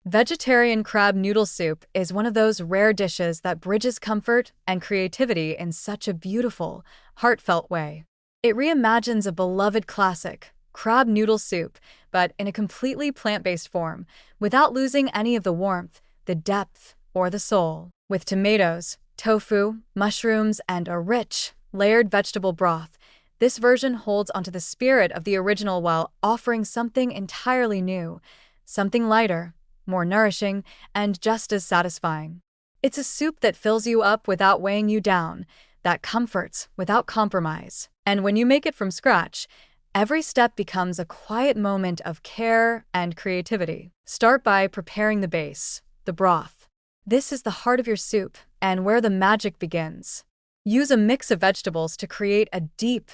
Vegetarian crab noodle soup is one of those rare dishes that bridges comfort and creativity in such a beautiful, heartfelt way. It reimagines a beloved classic, crab noodle soup, but in a completely plant-based form, without losing any of the warmth, the depth, or the soul. With tomatoes, tofu, mushrooms, and a rich, layered vegetable broth, this version holds onto the spirit of the original while offering something entirely new, something lighter, more nourishing, and just as satisfying. It's a soup that fills you up without weighing you down, that comforts without compromise. And when you make it from scratch, every step becomes a quiet moment of care and creativity. Start by preparing the base, the broth. This is the heart of your soup and where the magic begins. Use a mix of vegetables to create a deep,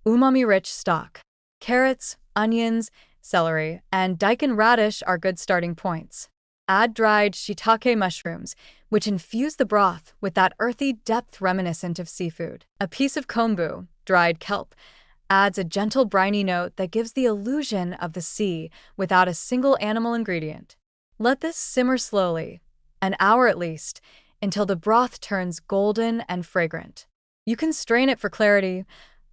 umami-rich stock. Carrots, onions, celery, and daikon radish are good starting points. Add dried shiitake mushrooms, which infuse the broth with that earthy depth reminiscent of seafood. A piece of kombu, dried kelp, adds a gentle briny note that gives the illusion of the sea without a single animal ingredient. Let this simmer slowly, an hour at least, until the broth turns golden and fragrant. You can strain it for clarity,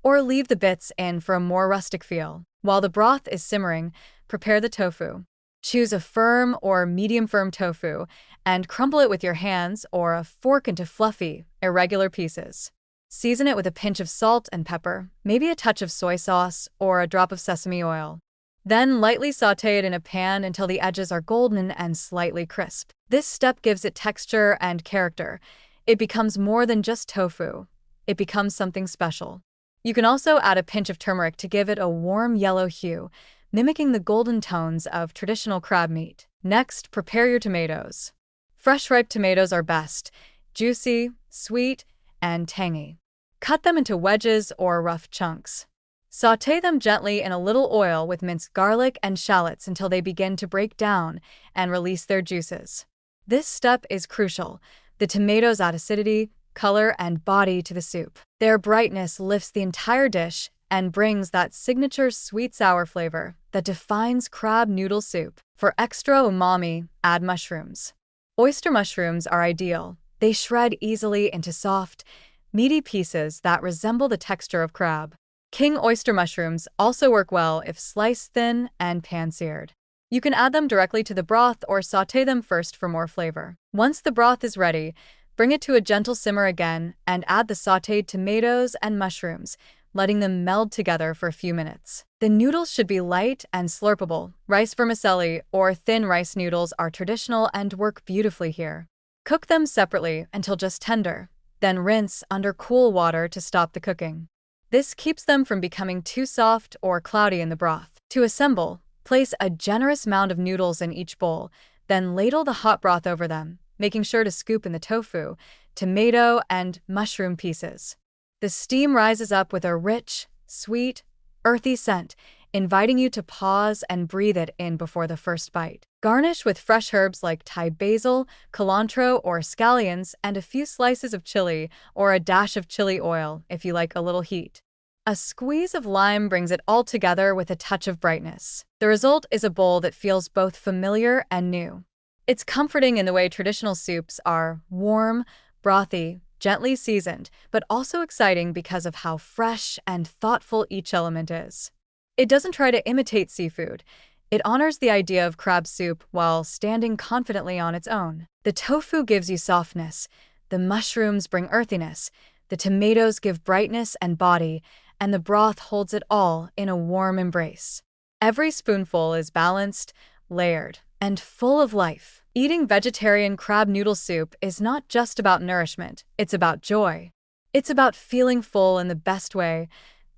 or leave the bits in for a more rustic feel. While the broth is simmering, prepare the tofu. Choose a firm or medium-firm tofu and crumble it with your hands or a fork into fluffy, irregular pieces. Season it with a pinch of salt and pepper, maybe a touch of soy sauce or a drop of sesame oil. Then lightly sauté it in a pan until the edges are golden and slightly crisp. This step gives it texture and character. It becomes more than just tofu. It becomes something special. You can also add a pinch of turmeric to give it a warm yellow hue, mimicking the golden tones of traditional crab meat. Next, prepare your tomatoes. Fresh ripe tomatoes are best, juicy, sweet, and tangy. Cut them into wedges or rough chunks. Sauté them gently in a little oil with minced garlic and shallots until they begin to break down and release their juices. This step is crucial. The tomatoes add acidity, color, and body to the soup. Their brightness lifts the entire dish and brings that signature sweet-sour flavor that defines crab noodle soup. For extra umami, add mushrooms. Oyster mushrooms are ideal. They shred easily into soft, meaty pieces that resemble the texture of crab. King oyster mushrooms also work well if sliced thin and pan-seared. You can add them directly to the broth or sauté them first for more flavor. Once the broth is ready, bring it to a gentle simmer again and add the sautéed tomatoes and mushrooms, letting them meld together for a few minutes. The noodles should be light and slurpable. Rice vermicelli or thin rice noodles are traditional and work beautifully here. Cook them separately until just tender, then rinse under cool water to stop the cooking. This keeps them from becoming too soft or cloudy in the broth. To assemble, place a generous mound of noodles in each bowl, then ladle the hot broth over them, making sure to scoop in the tofu, tomato, and mushroom pieces. The steam rises up with a rich, sweet, earthy scent, inviting you to pause and breathe it in before the first bite. Garnish with fresh herbs like Thai basil, cilantro, or scallions, and a few slices of chili or a dash of chili oil if you like a little heat. A squeeze of lime brings it all together with a touch of brightness. The result is a bowl that feels both familiar and new. It's comforting in the way traditional soups are warm, brothy, gently seasoned, but also exciting because of how fresh and thoughtful each element is. It doesn't try to imitate seafood. It honors the idea of crab soup while standing confidently on its own. The tofu gives you softness, the mushrooms bring earthiness, the tomatoes give brightness and body, and the broth holds it all in a warm embrace. Every spoonful is balanced, layered, and full of life. Eating vegetarian crab noodle soup is not just about nourishment, it's about joy. It's about feeling full in the best way,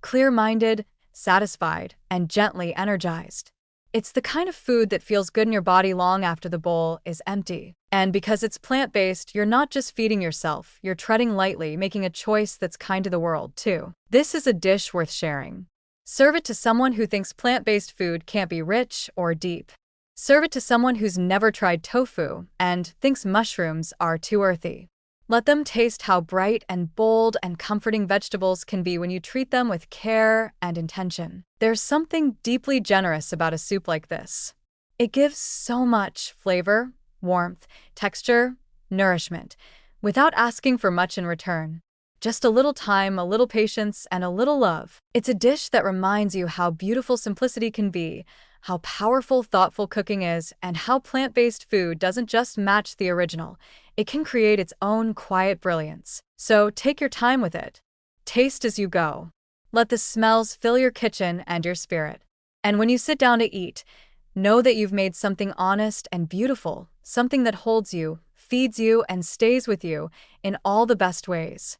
clear-minded, satisfied, and gently energized. It's the kind of food that feels good in your body long after the bowl is empty. And because it's plant-based, you're not just feeding yourself, you're treading lightly, making a choice that's kind to the world, too. This is a dish worth sharing. Serve it to someone who thinks plant-based food can't be rich or deep. Serve it to someone who's never tried tofu and thinks mushrooms are too earthy. Let them taste how bright and bold and comforting vegetables can be when you treat them with care and intention. There's something deeply generous about a soup like this. It gives so much flavor, warmth, texture, nourishment, without asking for much in return. Just a little time, a little patience, and a little love. It's a dish that reminds you how beautiful simplicity can be, how powerful thoughtful cooking is, and how plant-based food doesn't just match the original. It can create its own quiet brilliance. So take your time with it. Taste as you go. Let the smells fill your kitchen and your spirit. And when you sit down to eat, know that you've made something honest and beautiful, something that holds you, feeds you, and stays with you in all the best ways.